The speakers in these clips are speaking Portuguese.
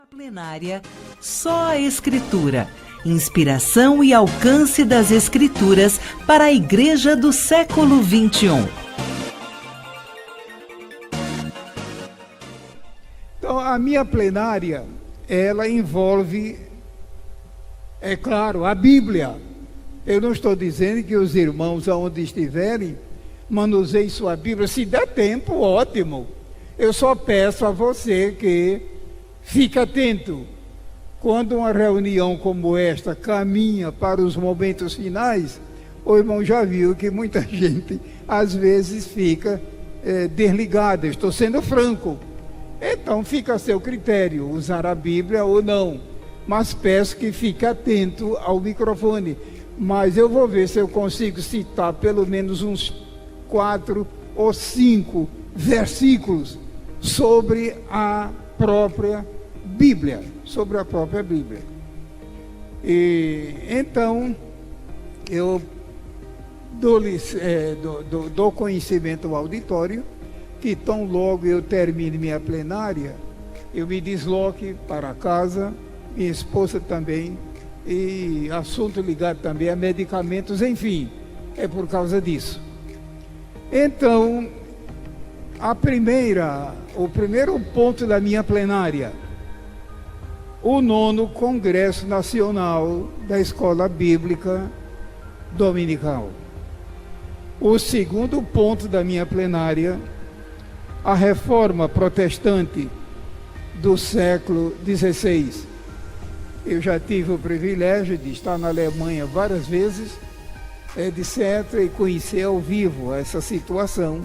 Plenária Só a Escritura, inspiração e alcance das Escrituras para a Igreja do século XXI. Então, a minha plenária, ela envolve, é claro, a Bíblia. Eu não estou dizendo que os irmãos, aonde estiverem, manuseiem sua Bíblia. Se der tempo, ótimo. Eu só peço a você que fique atento. Quando uma reunião como esta caminha para os momentos finais, o irmão já viu que muita gente, às vezes, fica desligada. Estou sendo franco. Então, fica a seu critério, usar a Bíblia ou não. Mas peço que fique atento ao microfone. Mas eu vou ver se eu consigo citar pelo menos uns 4 ou 5 versículos sobre a própria Bíblia. Sobre a própria Bíblia. E então, eu dou conhecimento ao auditório que tão logo eu termine minha plenária, eu me desloque para casa, minha esposa também, e assunto ligado também a medicamentos, enfim, é por causa disso. Então, o primeiro ponto da minha plenária, o 9º Congresso Nacional da Escola Bíblica Dominical. O segundo ponto da minha plenária, a reforma protestante do século XVI. Eu já tive o privilégio de estar na Alemanha várias vezes, etc., e conhecer ao vivo essa situação.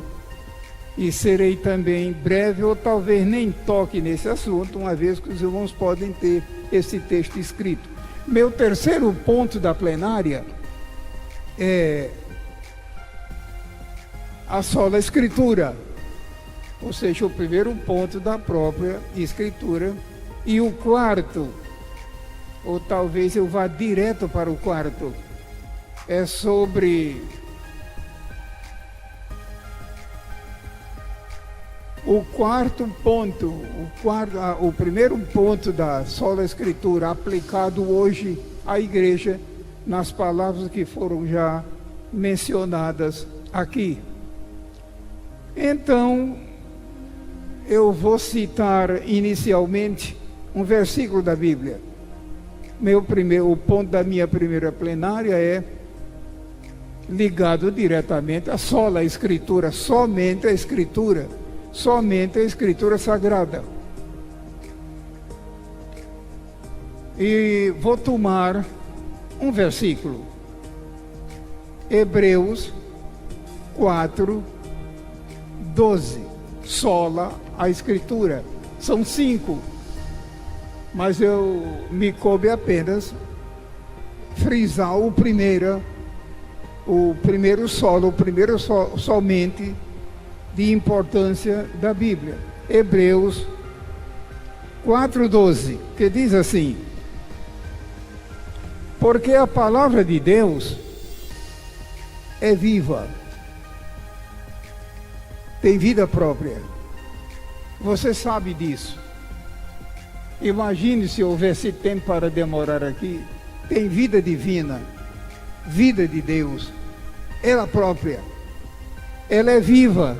E serei também breve, ou talvez nem toque nesse assunto, uma vez que os irmãos podem ter esse texto escrito. Meu terceiro ponto da plenária é a sola Escritura, ou seja, o primeiro ponto da própria Escritura. E o quarto, ou talvez eu vá direto para o quarto, é sobre o quarto ponto, o primeiro ponto da sola Escritura aplicado hoje à igreja, nas palavras que foram já mencionadas aqui. Então, eu vou citar inicialmente um versículo da Bíblia. O ponto da minha primeira plenária é ligado diretamente à sola Escritura, somente a Escritura Sagrada. E vou tomar um versículo, Hebreus 4:12, sola a Escritura. São 5, mas me coube apenas frisar o primeiro somente de importância da Bíblia. Hebreus 4:12, que diz assim: porque a palavra de Deus é viva, tem vida própria. Você sabe disso. Imagine se houvesse tempo para demorar aqui. Tem vida divina, vida de Deus, ela própria. Ela é viva.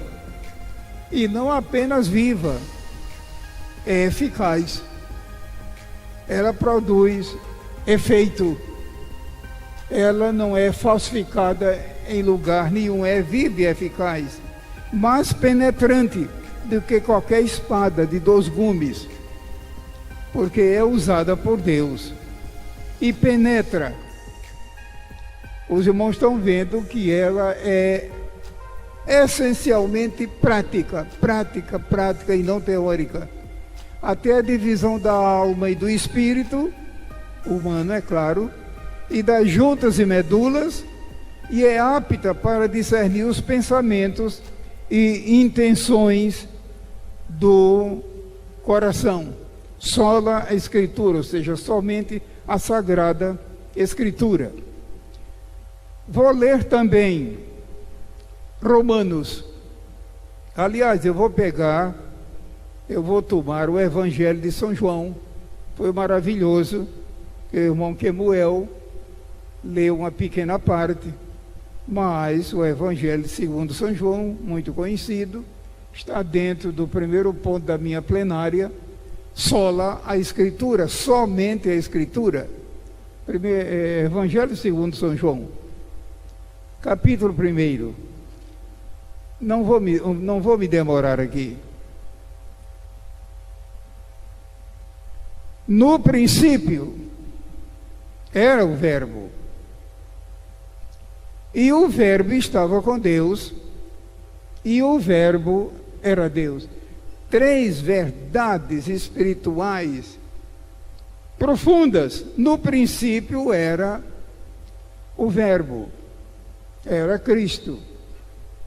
E não apenas viva, é eficaz. Ela produz efeito. Ela não é falsificada em lugar nenhum, é viva e eficaz, mais penetrante do que qualquer espada de 2 gumes, porque é usada por Deus e penetra. Os irmãos estão vendo que ela é essencialmente prática e não teórica. Até a divisão da alma e do espírito humano, é claro, e das juntas e medulas, e é apta para discernir os pensamentos e intenções do coração. Sola a Escritura, ou seja, somente a Sagrada Escritura. Vou ler também Romanos. Aliás, eu vou tomar o Evangelho de São João, Foi maravilhoso que o irmão Kemuel leu uma pequena parte, mas o Evangelho segundo São João, muito conhecido, está dentro do primeiro ponto da minha plenária, sola a Escritura, somente a Escritura. Evangelho segundo São João, capítulo 1. Não vou me demorar aqui. No princípio era o Verbo, e o Verbo estava com Deus, e o Verbo era Deus. 3 verdades espirituais profundas. No princípio era o Verbo, era Cristo.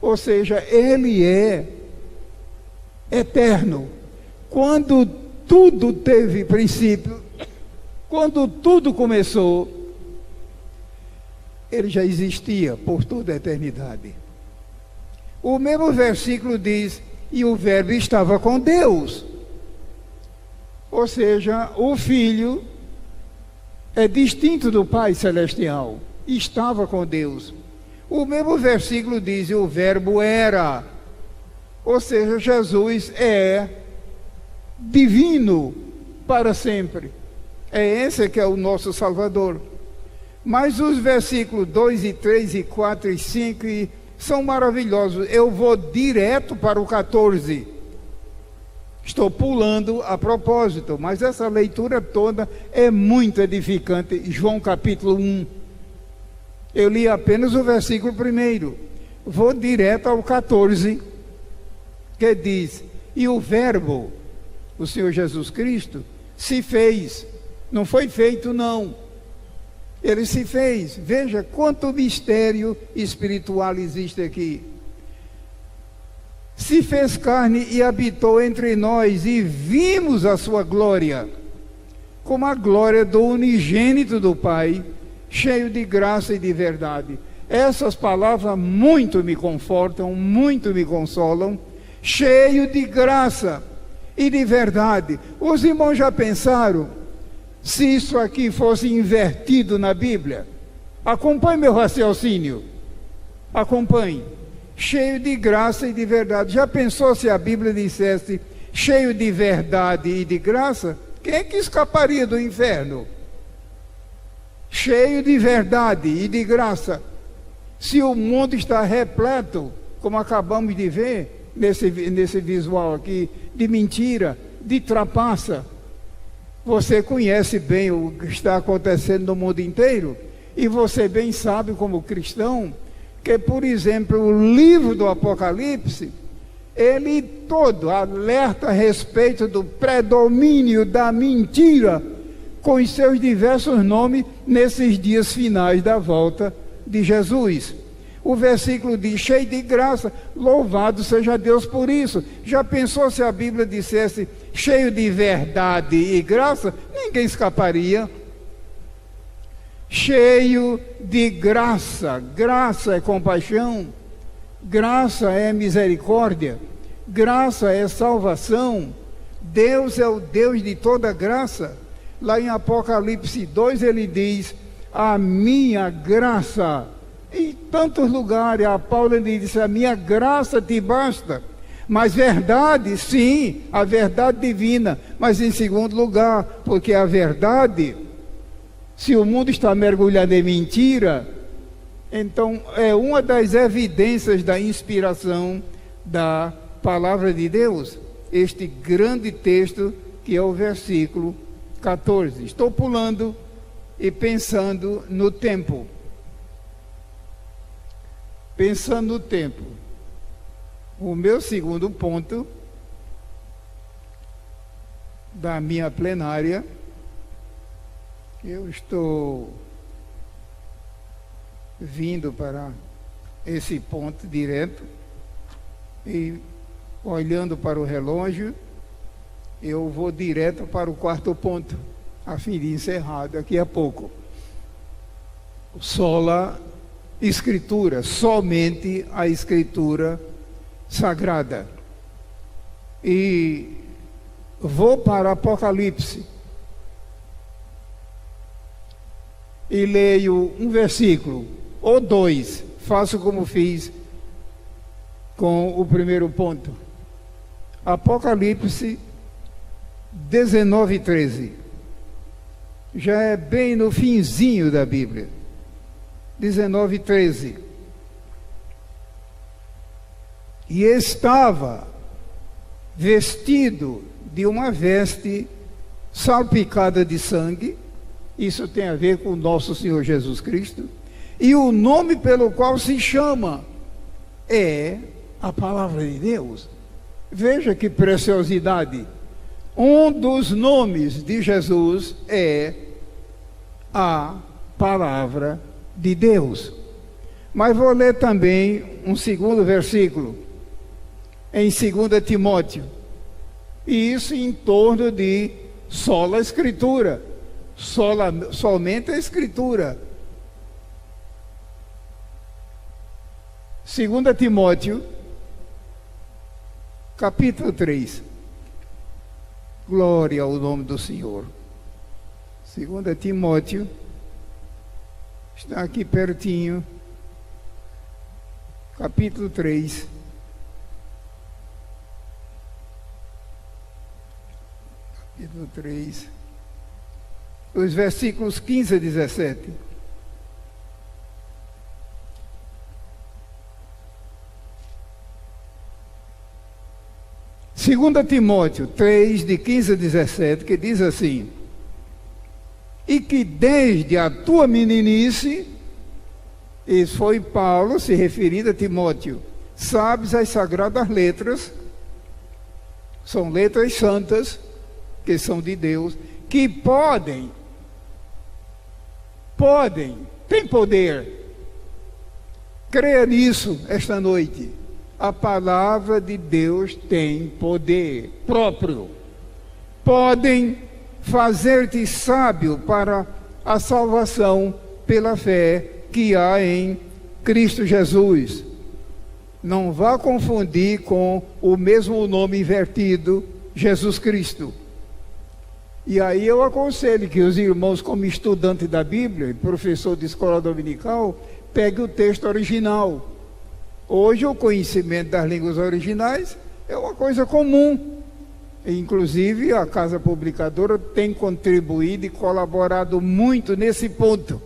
Ou seja, Ele é eterno. Quando tudo teve princípio, quando tudo começou, Ele já existia por toda a eternidade. O mesmo versículo diz: e o Verbo estava com Deus. Ou seja, o Filho é distinto do Pai Celestial, estava com Deus. O mesmo versículo diz: e o Verbo era. Ou seja, Jesus é divino para sempre. É esse que é o nosso Salvador. Mas os versículos 2 e 3 e 4 e 5 são maravilhosos. Eu vou direto para o 14. Estou pulando a propósito, mas essa leitura toda é muito edificante. João capítulo 1. Eu li apenas o versículo 1. Vou direto ao 14, que diz: e o Verbo, o Senhor Jesus Cristo, se fez. Não foi feito, não. Ele se fez. Veja quanto mistério espiritual existe aqui. Se fez carne e habitou entre nós, e vimos a sua glória, como a glória do unigênito do Pai, cheio de graça e de verdade. Essas palavras muito me confortam, muito me consolam. Cheio de graça e de verdade. Os irmãos já pensaram se isso aqui fosse invertido na Bíblia? Acompanhe meu raciocínio. Acompanhe. Cheio de graça e de verdade. Já pensou se a Bíblia dissesse cheio de verdade e de graça? Quem é que escaparia do inferno? Cheio de verdade e de graça. Se o mundo está repleto, como acabamos de ver nesse visual aqui, de mentira, de trapaça. Você conhece bem o que está acontecendo no mundo inteiro, e você bem sabe, como cristão, que, por exemplo, o livro do Apocalipse, ele todo alerta a respeito do predomínio da mentira, com os seus diversos nomes, nesses dias finais da volta de Jesus. O versículo diz: cheio de graça, louvado seja Deus por isso. Já pensou se a Bíblia dissesse cheio de verdade e graça? Ninguém escaparia. Cheio de graça. Graça é compaixão, graça é misericórdia, graça é salvação. Deus é o Deus de toda graça. Lá em Apocalipse 2 ele diz: a minha graça. Em tantos lugares, a Paulo ele disse: a minha graça te basta. Mas verdade, sim, a verdade divina. Mas em segundo lugar, porque a verdade, se o mundo está mergulhado em mentira, então é uma das evidências da inspiração da palavra de Deus. Este grande texto que é o versículo 14. Estou pulando e pensando no tempo. Pensando no tempo, o meu segundo ponto da minha plenária, eu estou vindo para esse ponto direto e olhando para o relógio, eu vou direto para o quarto ponto, a fim de encerrar daqui a pouco. Sola Escritura, somente a Escritura Sagrada. E vou para Apocalipse, e leio um versículo ou dois, faço como fiz com o primeiro ponto. Apocalipse 19:13. Já é bem no finzinho da Bíblia. 19:13. E estava vestido de uma veste salpicada de sangue. Isso tem a ver com o nosso Senhor Jesus Cristo. E o nome pelo qual se chama é a palavra de Deus. Veja que preciosidade. Um dos nomes de Jesus é a palavra de Deus. Mas vou ler também um segundo versículo, em 2 Timóteo. E isso em torno de sola Escritura. Somente a Escritura. 2 Timóteo, capítulo 3. Glória ao nome do Senhor. 2 Timóteo, está aqui pertinho, capítulo 3. Capítulo 3, os versículos 15 a 17. Segunda Timóteo 3, de 15 a 17, que diz assim: e que desde a tua meninice, isso foi Paulo se referindo a Timóteo, sabes as sagradas letras, são letras santas, que são de Deus, que tem poder. Creia nisso esta noite. A palavra de Deus tem poder próprio. Podem fazer-te sábio para a salvação pela fé que há em Cristo Jesus. Não vá confundir com o mesmo nome invertido, Jesus Cristo. E aí eu aconselho que os irmãos, como estudante da Bíblia, professor de escola dominical, pegue o texto original. Hoje o conhecimento das línguas originais é uma coisa comum. Inclusive a Casa Publicadora tem contribuído e colaborado muito nesse ponto.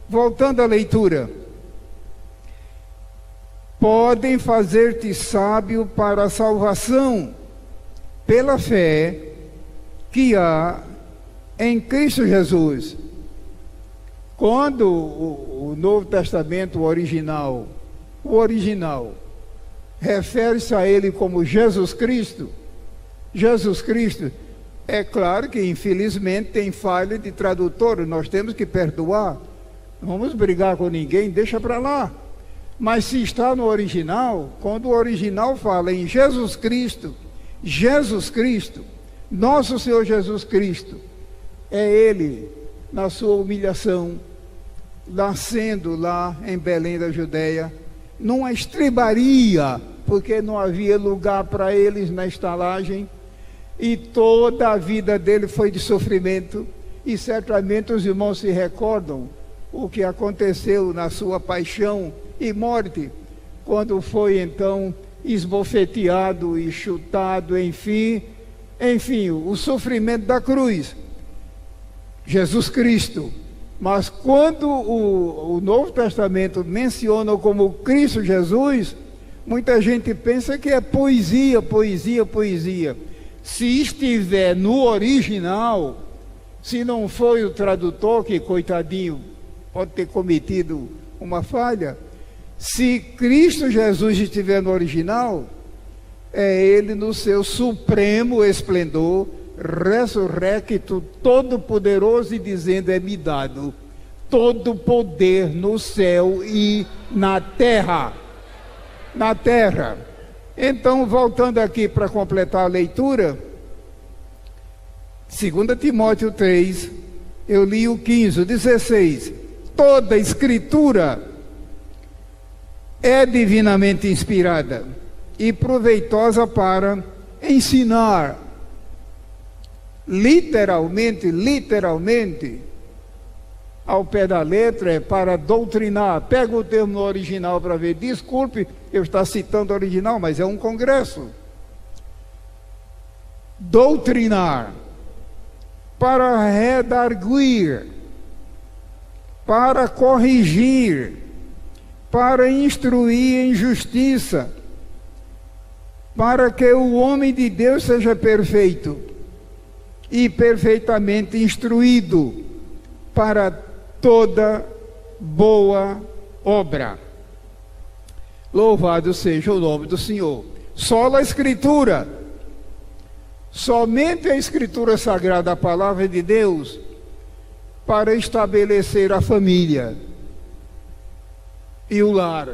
Voltando à leitura. Podem fazer-te sábio para a salvação pela fé que há em Cristo Jesus. Quando o Novo Testamento, o original, refere-se a ele como Jesus Cristo. Jesus Cristo, é claro que infelizmente tem falha de tradutor, nós temos que perdoar. Não vamos brigar com ninguém, deixa para lá. Mas se está no original, quando o original fala em Jesus Cristo, nosso Senhor Jesus Cristo, é Ele, na sua humilhação, nascendo lá em Belém da Judéia, numa estrebaria, porque não havia lugar para eles na estalagem, e toda a vida dele foi de sofrimento, e certamente os irmãos se recordam o que aconteceu na sua paixão e morte, quando foi então esbofeteado e chutado, enfim, o sofrimento da cruz. Jesus Cristo. Mas quando o Novo Testamento menciona como Cristo Jesus, muita gente pensa que é poesia. Se estiver no original, se não foi o tradutor, que coitadinho, pode ter cometido uma falha, se Cristo Jesus estiver no original, é Ele no seu supremo esplendor, ressurrecto, todo poderoso, e dizendo: é-me dado todo poder no céu e na terra. Então, voltando aqui para completar a leitura, 2 Timóteo 3, eu li o 15, o 16. Toda escritura é divinamente inspirada e proveitosa para ensinar. Literalmente, ao pé da letra, é para doutrinar. Pega o termo no original para ver. Desculpe, eu estou citando o original, mas é um congresso. Doutrinar, para redarguir, para corrigir, para instruir em justiça, para que o homem de Deus seja perfeito e perfeitamente instruído para toda boa obra. Louvado seja o nome do Senhor. Só a Escritura, somente a Escritura Sagrada, a Palavra de Deus, para estabelecer a família e o lar.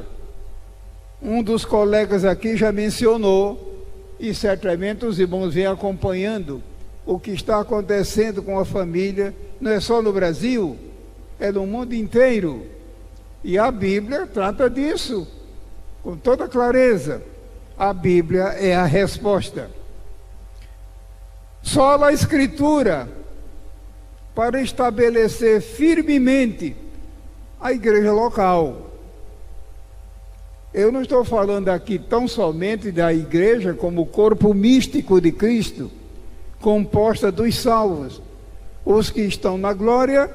Um dos colegas aqui já mencionou, e certamente os irmãos vêm acompanhando o que está acontecendo com a família, não é só no Brasil, é no mundo inteiro. E a Bíblia trata disso com toda clareza. A Bíblia é a resposta. Só a Escritura para estabelecer firmemente a igreja local. Eu não estou falando aqui tão somente da igreja como o corpo místico de Cristo, composta dos salvos, os que estão na glória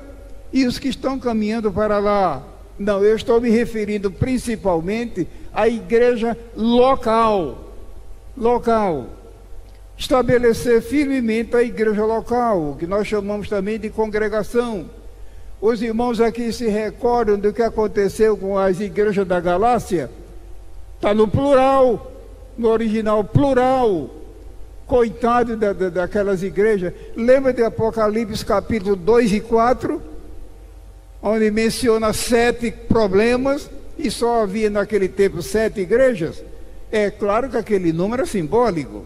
e os que estão caminhando para lá. Não, eu estou me referindo principalmente à igreja local. Estabelecer firmemente a igreja local, o que nós chamamos também de congregação. Os irmãos aqui se recordam do que aconteceu com as igrejas da Galácia? Está no plural, no original plural. Coitado daquelas igrejas. Lembra de Apocalipse capítulo 2 e 4? Onde menciona 7 problemas e só havia naquele tempo 7 igrejas? É claro que aquele número é simbólico.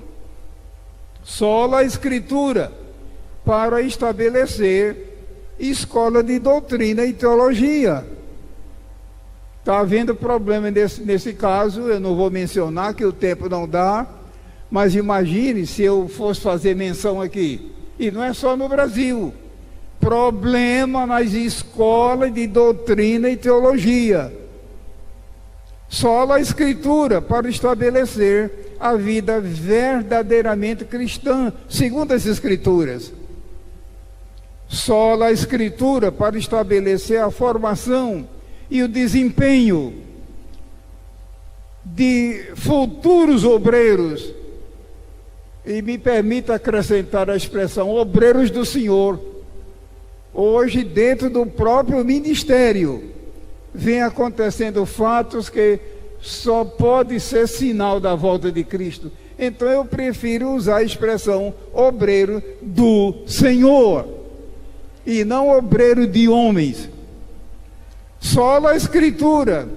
Só a Escritura para estabelecer escola de doutrina e teologia. Está havendo problema nesse caso, eu não vou mencionar que o tempo não dá, mas imagine se eu fosse fazer menção aqui, e não é só no Brasil, problema nas escolas de doutrina e teologia. Só a Escritura para estabelecer a vida verdadeiramente cristã, segundo as Escrituras. Só a Escritura para estabelecer a formação e o desempenho de futuros obreiros, e me permita acrescentar a expressão obreiros do Senhor. Hoje, dentro do próprio ministério, vem acontecendo fatos que só pode ser sinal da volta de Cristo. Então eu prefiro usar a expressão obreiro do Senhor e não obreiro de homens. Só a Escritura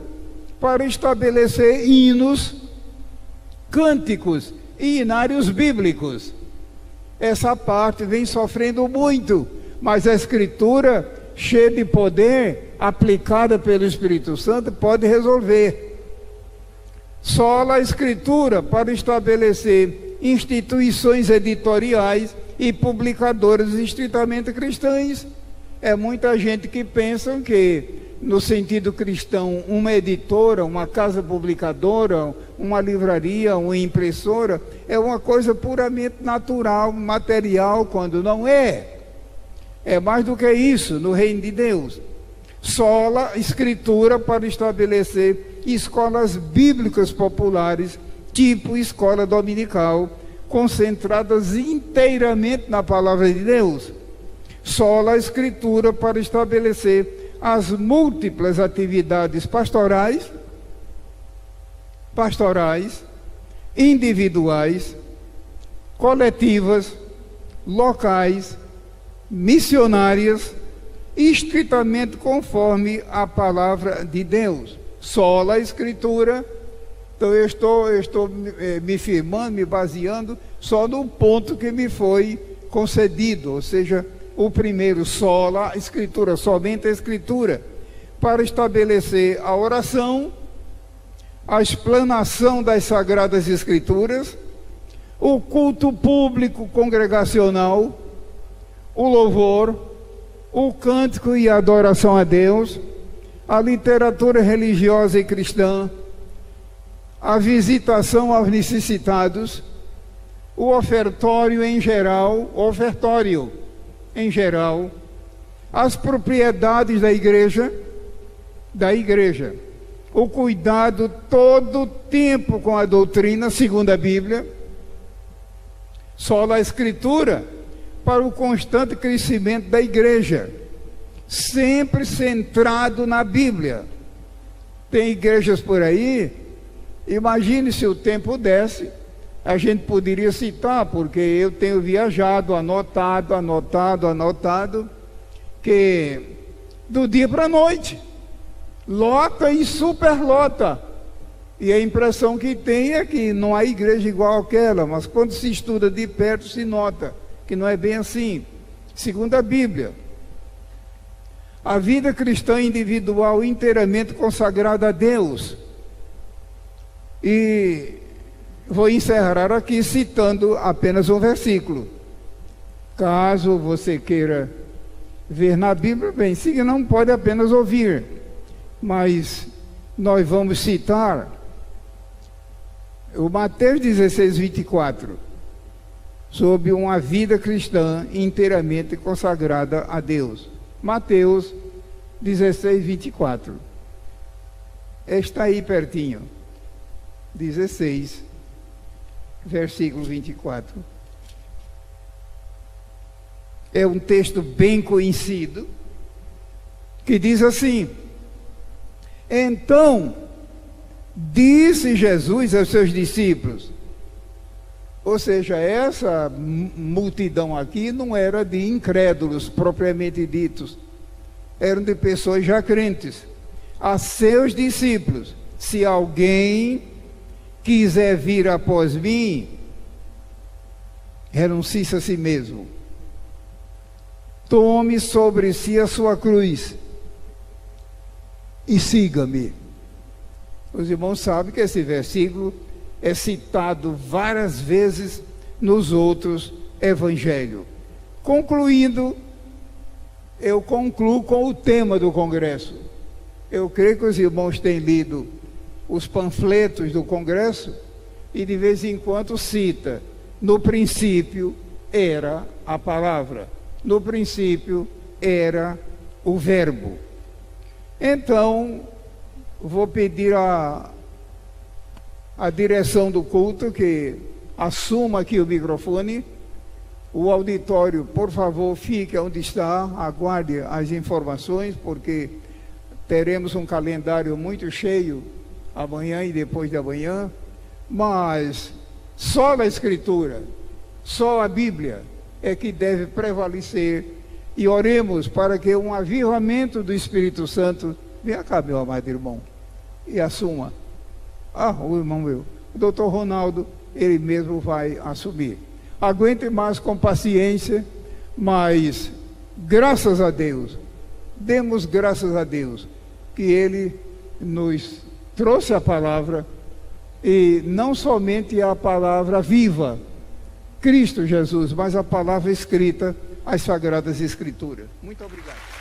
para estabelecer hinos, cânticos e hinários bíblicos. Essa parte vem sofrendo muito, mas a Escritura, cheia de poder, aplicada pelo Espírito Santo, pode resolver. Só a Escritura para estabelecer instituições editoriais e publicadoras estritamente cristãs. É muita gente que pensa que, no sentido cristão, uma editora, uma casa publicadora, uma livraria, uma impressora, é uma coisa puramente natural, material, quando não é. É mais do que isso no reino de Deus. Só a Escritura para estabelecer escolas bíblicas populares, tipo escola dominical, concentradas inteiramente na palavra de Deus. Só a Escritura para estabelecer as múltiplas atividades pastorais, individuais, coletivas, locais, missionárias, estritamente conforme a palavra de Deus. Só a Escritura. Então eu estou me firmando, me baseando só no ponto que me foi concedido, ou seja, o primeiro, só a Escritura, somente a Escritura, para estabelecer a oração, a explanação das Sagradas Escrituras, o culto público congregacional, o louvor, o cântico e a adoração a Deus, a literatura religiosa e cristã, a visitação aos necessitados, o ofertório em geral, as propriedades da igreja, o cuidado todo o tempo com a doutrina, segundo a Bíblia, sola a Escritura, para o constante crescimento da igreja, sempre centrado na Bíblia. Tem igrejas por aí, imagine se o tempo desse, a gente poderia citar, porque eu tenho viajado, anotado, que do dia para a noite, lota e superlota. E a impressão que tem é que não há igreja igual àquela, mas quando se estuda de perto se nota que não é bem assim. Segundo a Bíblia, a vida cristã individual inteiramente consagrada a Deus. E vou encerrar aqui citando apenas um versículo. Caso você queira ver na Bíblia, bem, se não pode apenas ouvir, mas nós vamos citar o Mateus 16, 24, sobre uma vida cristã inteiramente consagrada a Deus. Mateus 16, 24. Está aí pertinho. 16, versículo 24. É um texto bem conhecido, que diz assim: então disse Jesus aos seus discípulos, ou seja, essa multidão aqui não era de incrédulos propriamente ditos, eram de pessoas já crentes, a seus discípulos: se alguém quiser vir após mim, renuncie-se a si mesmo, tome sobre si a sua cruz e siga-me. Os irmãos sabem que esse versículo é citado várias vezes nos outros evangelhos. Concluindo, eu concluo com o tema do congresso. Eu creio que os irmãos têm lido os panfletos do congresso e de vez em quando cita: no princípio era a palavra, no princípio era o verbo. Então, vou pedir a direção do culto que assuma aqui o microfone. O auditório, por favor, fique onde está, aguarde as informações, porque teremos um calendário muito cheio amanhã e depois de amanhã, mas só a Escritura, só a Bíblia é que deve prevalecer, e oremos para que um avivamento do Espírito Santo venha cá, meu amado irmão, e assuma. O irmão meu, o doutor Ronaldo, ele mesmo vai assumir. Aguente mais com paciência, mas graças a Deus, demos graças a Deus, que Ele nos trouxe a palavra, e não somente a palavra viva, Cristo Jesus, mas a palavra escrita, as Sagradas Escrituras. Muito obrigado.